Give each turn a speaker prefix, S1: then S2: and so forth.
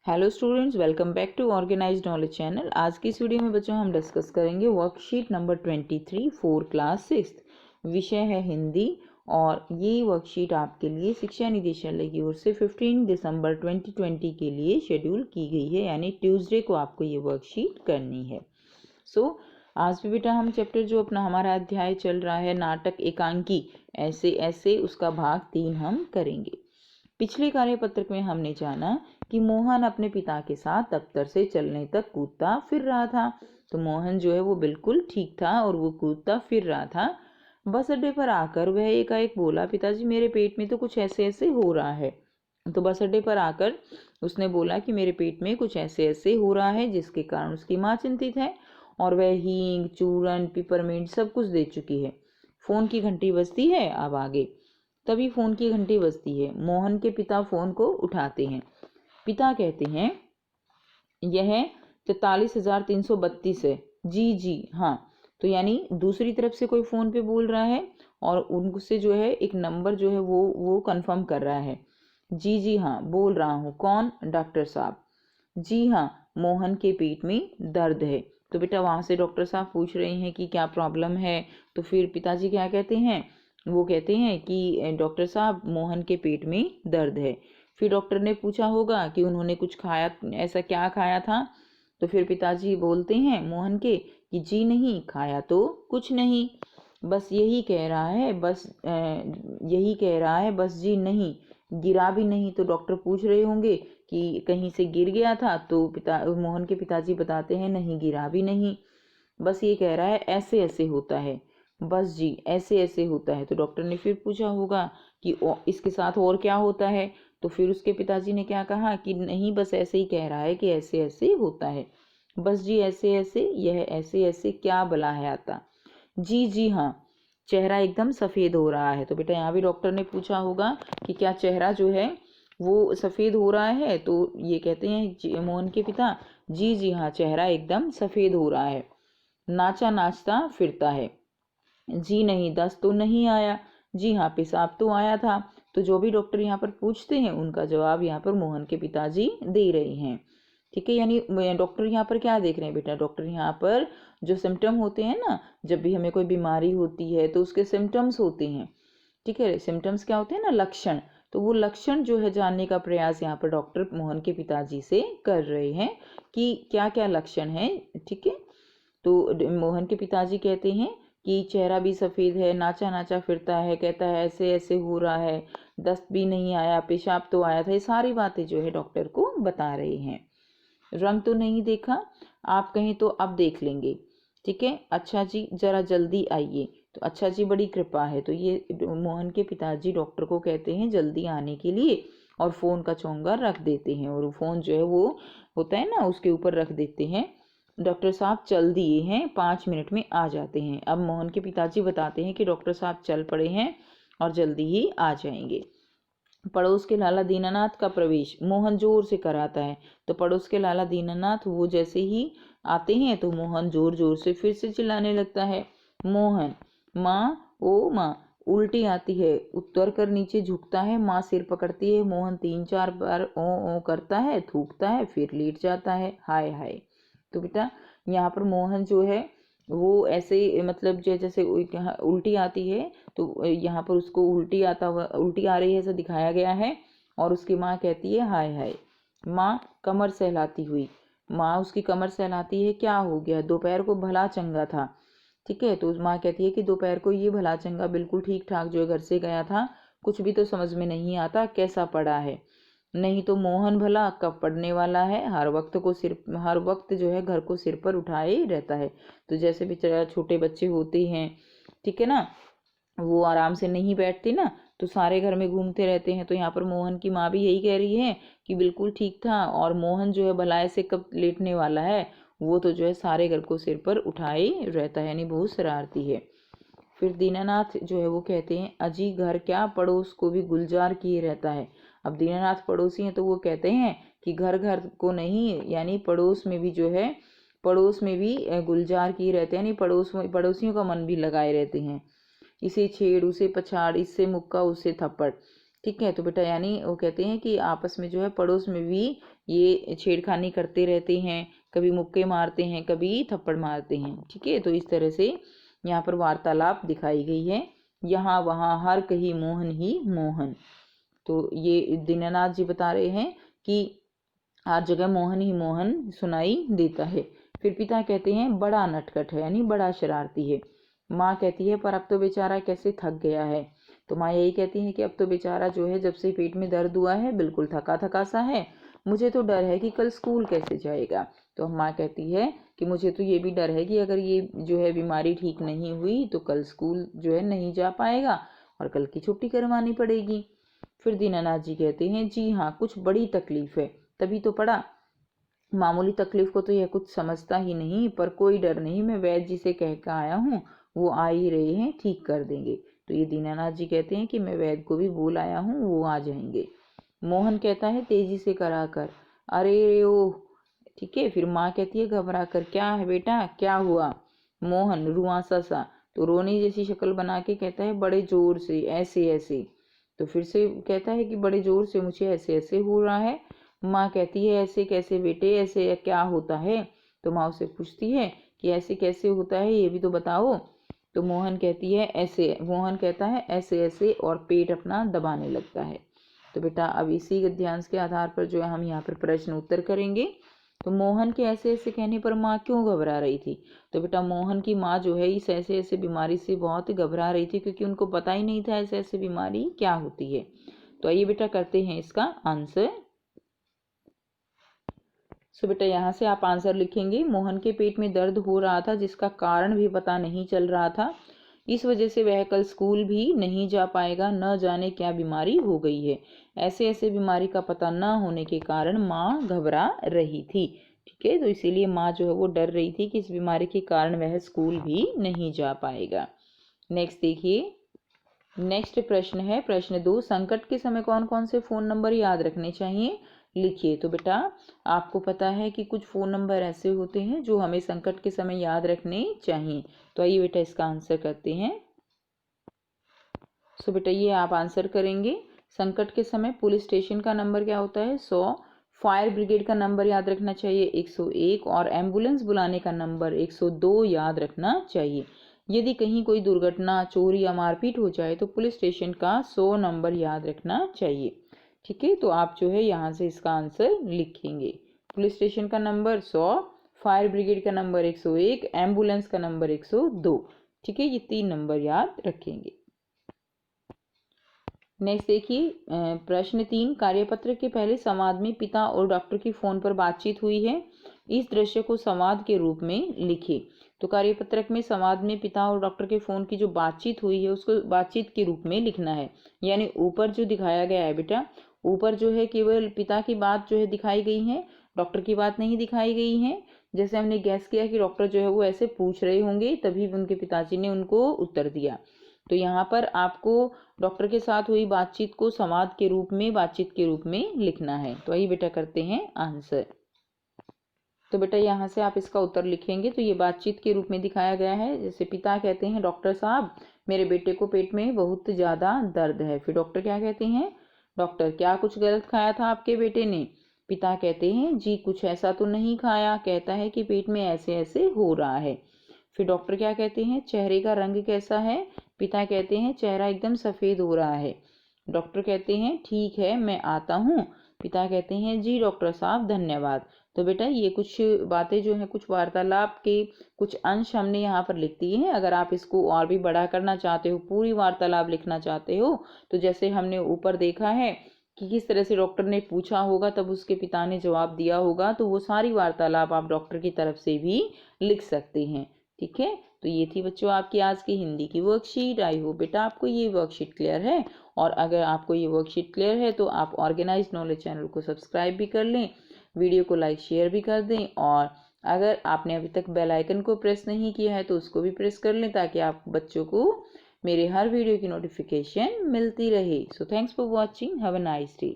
S1: Hello students, welcome back to organised knowledge channel. आज की इस वीडियो में बच्चों हम डिस्कस करेंगे वर्कशीट नंबर 23 फॉर क्लास 6। विषय है हिंदी और ये वर्कशीट आपके लिए शिक्षा निदेशालय की ओर से 15 दिसंबर 2020 के लिए शेड्यूल की गई है, यानी ट्यूसडे को आपको ये वर्कशीट करनी है। आज भी बेटा हम चैप्टर जो अपना हमारा अध्याय चल रहा है नाटक एकांकी ऐसे ऐसे उसका भाग 3 हम करेंगे। पिछले कार्यपत्रक में हमने जाना कि मोहन अपने पिता के साथ दफ्तर से चलने तक कूदता फिर रहा था। तो मोहन जो है वो बिल्कुल ठीक था और वो कूदता फिर रहा था। बस अड्डे पर आकर वह एकाएक बोला, पिताजी मेरे पेट में तो कुछ ऐसे ऐसे हो रहा है। तो बस अड्डे पर आकर उसने बोला कि मेरे पेट में कुछ ऐसे ऐसे हो रहा है, जिसके कारण उसकी माँ चिंतित है और वह हींग, चूरन, पिपरमिंट सब कुछ दे चुकी है। फोन की घंटी बजती है। अब आगे तभी फोन की घंटी बजती है। मोहन के पिता फोन को उठाते हैं। पिता कहते हैं यह 43,332 है। जी जी हाँ। तो यानी दूसरी तरफ से कोई फोन पे बोल रहा है और उनसे जो है एक नंबर जो है वो कंफर्म कर रहा है। जी जी हाँ बोल रहा हूँ। कौन? डॉक्टर साहब। जी हाँ, मोहन के पेट में दर्द है। तो बेटा वहां से डॉक्टर साहब पूछ रहे हैं कि क्या प्रॉब्लम है। तो फिर पिताजी क्या कहते हैं? वो कहते हैं कि डॉक्टर साहब मोहन के पेट में दर्द है। फिर डॉक्टर ने पूछा होगा कि उन्होंने कुछ खाया, ऐसा क्या खाया था। तो फिर पिताजी बोलते हैं मोहन के कि जी नहीं खाया तो कुछ नहीं, बस यही कह रहा है, यही कह रहा है, बस जी नहीं, गिरा भी नहीं। तो डॉक्टर पूछ रहे होंगे कि कहीं से गिर गया था। तो मोहन के पिताजी बताते हैं नहीं गिरा भी नहीं, बस ये कह रहा है ऐसे ऐसे होता है, बस जी ऐसे ऐसे होता है। तो डॉक्टर ने फिर पूछा होगा कि इसके साथ और क्या होता है। तो फिर उसके पिताजी ने क्या कहा कि नहीं बस ऐसे ही कह रहा है कि ऐसे ऐसे होता है, बस जी ऐसे ऐसे, यह ऐसे ऐसे क्या भला है आता। जी जी हाँ, चेहरा एकदम सफ़ेद हो रहा है। तो बेटा यहाँ भी डॉक्टर ने पूछा होगा कि क्या चेहरा जो है वो सफ़ेद हो रहा है। तो ये कहते हैं मोहन के पिता जी जी हाँ, चेहरा एकदम सफ़ेद हो रहा है। नाचा नाचता फिरता है। जी नहीं, दस्त तो नहीं आया। जी हाँ, पेशाब तो आया था। तो जो भी डॉक्टर यहाँ पर पूछते हैं उनका जवाब यहाँ पर मोहन के पिताजी दे रहे हैं। ठीक है, यानी डॉक्टर यहाँ पर क्या देख रहे हैं बेटा? डॉक्टर यहाँ पर जो सिम्टम होते हैं ना, जब भी हमें कोई बीमारी होती है तो उसके सिम्टम्स होते हैं। ठीक है, सिम्टम्स क्या होते हैं ना, लक्षण। तो वो लक्षण जो है जानने का प्रयास यहाँ पर डॉक्टर मोहन के पिताजी से कर रहे हैं कि क्या क्या लक्षण है। ठीक है, तो मोहन के पिताजी कहते हैं कि चेहरा भी सफ़ेद है, नाचा नाचा फिरता है, कहता है ऐसे ऐसे हो रहा है, दस्त भी नहीं आया, पेशाब तो आया था। ये सारी बातें जो है डॉक्टर को बता रहे हैं। रंग तो नहीं देखा, आप कहें तो अब देख लेंगे। ठीक है, अच्छा जी ज़रा जल्दी आइए। तो अच्छा जी बड़ी कृपा है। तो ये मोहन के पिताजी डॉक्टर को कहते हैं जल्दी आने के लिए और फ़ोन का चोंगा रख देते हैं और फ़ोन जो है वो होता है ना उसके ऊपर रख देते हैं। डॉक्टर साहब चल दिए हैं, 5 मिनट में आ जाते हैं। अब मोहन के पिताजी बताते हैं कि डॉक्टर साहब चल पड़े हैं और जल्दी ही आ जाएंगे। पड़ोस के लाला दीनानाथ का प्रवेश मोहन जोर से कराता है। तो पड़ोस के लाला दीनानाथ वो जैसे ही आते हैं तो मोहन जोर जोर से फिर से चिल्लाने लगता है, मोहन, माँ ओ माँ। उल्टी आती है, उत्तर कर नीचे झुकता है, माँ सिर पकड़ती है। मोहन 3-4 बार ओ करता है, थूकता है, फिर लेट जाता है। हाय हाय। तो बेटा यहाँ पर मोहन जो है वो ऐसे मतलब जैसे उल्टी आती है तो यहाँ पर उसको उल्टी आ रही है ऐसा दिखाया गया है। और उसकी माँ कहती है हाय हाय। माँ कमर सहलाती हुई, माँ उसकी कमर सहलाती है, क्या हो गया? दोपहर को भला चंगा था। ठीक है, तो माँ कहती है कि दोपहर को ये भला चंगा बिल्कुल ठीक ठाक जो है घर से गया था, कुछ भी तो समझ में नहीं आता कैसा पड़ा है। नहीं तो मोहन भला कब पढ़ने वाला है, हर वक्त जो है घर को सिर पर उठाए रहता है। तो जैसे बेचारा छोटे बच्चे होते हैं, ठीक है ना, वो आराम से नहीं बैठते ना, तो सारे घर में घूमते रहते हैं। तो यहाँ पर मोहन की माँ भी यही कह रही है कि बिल्कुल ठीक था और मोहन जो है भला ऐसे कब लेटने वाला है, वो तो जो है सारे घर को सिर पर उठाए रहता है, यानी बहुत शरारती है। फिर दीनानाथ जो है वो कहते हैं अजी घर क्या पड़ोस को भी गुलजार किए रहता है। अब दीनानाथ पड़ोसी हैं तो वो कहते हैं कि घर घर को नहीं, यानी पड़ोस में भी जो है पड़ोस में भी गुलजार किए रहते हैं, यानी पड़ोसियों का मन भी लगाए रहते हैं। इसे छेड़ उसे पछाड़, इससे मुक्का उससे थप्पड़। ठीक है। तो बेटा यानी वो कहते हैं कि आपस में जो है पड़ोस में भी ये छेड़खानी करते रहते हैं, कभी मुक्के मारते हैं, कभी थप्पड़ मारते हैं। ठीक है, तो इस तरह से यहाँ पर वार्तालाप दिखाई गई है। यहाँ वहाँ हर कहीं मोहन ही मोहन। तो ये दीनानाथ जी बता रहे हैं कि हर जगह मोहन ही मोहन सुनाई देता है। फिर पिता कहते हैं बड़ा नटखट है, यानी बड़ा शरारती है। माँ कहती है पर अब तो बेचारा कैसे थक गया है। तो माँ यही कहती है कि अब तो बेचारा जो है जब से पेट में दर्द हुआ है बिल्कुल थका थका सा है, मुझे तो डर है कि कल स्कूल कैसे जाएगा। तो माँ कहती है कि मुझे तो ये भी डर है कि अगर ये जो है बीमारी ठीक नहीं हुई तो कल स्कूल जो है नहीं जा पाएगा और कल की छुट्टी करवानी पड़ेगी। फिर दीनानाथ जी कहते हैं जी हाँ, कुछ बड़ी तकलीफ है, तभी तो पड़ा। मामूली तकलीफ को तो यह कुछ समझता ही नहीं, पर कोई डर नहीं, मैं वैद्य जी से कह कर आया हूँ, वो आ ही रहे हैं, ठीक कर देंगे। तो ये दीनानाथ जी कहते हैं कि मैं वैद्य को भी बोल आया हूँ, वो आ जाएंगे। मोहन कहता है तेजी से करा कर, अरे ओ। ठीक है, फिर माँ कहती है घबरा कर, क्या है बेटा, क्या हुआ। मोहन रुआंसा सा, तो रोने जैसी शक्ल बना के कहता है बड़े जोर से, ऐसे ऐसे। तो फिर से कहता है कि बड़े जोर से मुझे ऐसे ऐसे हो रहा है। माँ कहती है ऐसे कैसे बेटे, ऐसे क्या होता है। तो माँ उससे पूछती है कि ऐसे कैसे होता है ये भी तो बताओ। तो मोहन कहती है ऐसे, मोहन कहता है ऐसे ऐसे और पेट अपना दबाने लगता है। तो बेटा अब इसी गद्यांश के आधार पर जो है हम यहाँ पर प्रश्न उत्तर करेंगे। तो मोहन के ऐसे ऐसे कहने पर माँ क्यों घबरा रही थी। तो बेटा मोहन की माँ जो है इस ऐसे ऐसे बीमारी से बहुत घबरा रही थी, क्योंकि उनको पता ही नहीं था ऐसे ऐसे बीमारी क्या होती है। तो आइए बेटा करते हैं इसका आंसर। सो बेटा यहाँ से आप आंसर लिखेंगे, मोहन के पेट में दर्द हो रहा था जिसका कारण भी पता नहीं चल रहा था, इस वजह से वह कल स्कूल भी नहीं जा पाएगा, न जाने क्या बीमारी हो गई है। ऐसे ऐसे बीमारी का पता न होने के कारण माँ घबरा रही थी। ठीक है, तो इसीलिए माँ जो है वो डर रही थी कि इस बीमारी के कारण वह स्कूल भी नहीं जा पाएगा। नेक्स्ट देखिए, नेक्स्ट प्रश्न है प्रश्न 2, संकट के समय कौन कौन से फ़ोन नंबर याद रखने चाहिए, लिखिए। तो बेटा आपको पता है कि कुछ फ़ोन नंबर ऐसे होते हैं जो हमें संकट के समय याद रखने चाहिए। तो आइए बेटा इसका आंसर करते हैं। सो बेटा ये आप आंसर करेंगे, संकट के समय पुलिस स्टेशन का नंबर क्या होता है 100, फायर ब्रिगेड का नंबर याद रखना चाहिए 101 और एम्बुलेंस बुलाने का नंबर 102 याद रखना चाहिए। यदि कहीं कोई दुर्घटना, चोरी या मारपीट हो जाए तो पुलिस स्टेशन का 100 नंबर याद रखना चाहिए। ठीक है, तो आप जो है यहाँ से इसका आंसर लिखेंगे, पुलिस स्टेशन का नंबर 100, फायर ब्रिगेड का नंबर 101, एम्बुलेंस का नंबर 102। ठीक है, ये 3 नंबर याद रखेंगे। नेक्स्ट देखिए प्रश्न 3, कार्यपत्र के पहले संवाद में पिता और डॉक्टर की फोन पर बातचीत हुई है, इस दृश्य को संवाद के रूप में लिखे। तो कार्यपत्रक में संवाद में पिता और डॉक्टर के फोन की जो बातचीत हुई है उसको बातचीत के रूप में लिखना है। यानी ऊपर जो दिखाया गया है बेटा, ऊपर जो है केवल पिता की बात जो है दिखाई गई है, डॉक्टर की बात नहीं दिखाई गई है। जैसे हमने गैस किया कि डॉक्टर जो है वो ऐसे पूछ रहे होंगे, तभी उनके पिताजी ने उनको उत्तर दिया। तो यहाँ पर आपको डॉक्टर के साथ हुई बातचीत को संवाद के रूप में, बातचीत के रूप में लिखना है। तो आइए बेटा करते हैं आंसर। तो बेटा यहाँ से आप इसका उत्तर लिखेंगे। तो ये बातचीत के रूप में दिखाया गया है। जैसे पिता कहते हैं डॉक्टर साहब मेरे बेटे को पेट में बहुत ज़्यादा दर्द है। फिर डॉक्टर क्या कहते हैं, डॉक्टर क्या कुछ गलत खाया था आपके बेटे ने। पिता कहते हैं जी कुछ ऐसा तो नहीं खाया, कहता है कि पेट में ऐसे ऐसे हो रहा है। फिर डॉक्टर क्या कहते हैं, चेहरे का रंग कैसा है। पिता कहते हैं चेहरा एकदम सफ़ेद हो रहा है। डॉक्टर कहते हैं ठीक है मैं आता हूँ। पिता कहते हैं जी डॉक्टर साहब धन्यवाद। तो बेटा ये कुछ बातें जो हैं, कुछ वार्तालाप के कुछ अंश हमने यहाँ पर लिख दिए हैं। अगर आप इसको और भी बड़ा करना चाहते हो, पूरी वार्तालाप लिखना चाहते हो, तो जैसे हमने ऊपर देखा है कि किस तरह से डॉक्टर ने पूछा होगा तब उसके पिता ने जवाब दिया होगा, तो वो सारी वार्तालाप आप डॉक्टर की तरफ से भी लिख सकते हैं। ठीक है, तो ये थी बच्चों आपकी आज की हिंदी की वर्कशीट। आई होप बेटा आपको ये वर्कशीट क्लियर है। और अगर आपको ये वर्कशीट क्लियर है तो आप ऑर्गेनाइज नॉलेज चैनल को सब्सक्राइब भी कर लें, वीडियो को लाइक शेयर भी कर दें, और अगर आपने अभी तक बेल आइकन को प्रेस नहीं किया है तो उसको भी प्रेस कर लें, ताकि आप बच्चों को मेरे हर वीडियो की नोटिफिकेशन मिलती रहे। So thanks for watching, have a nice day.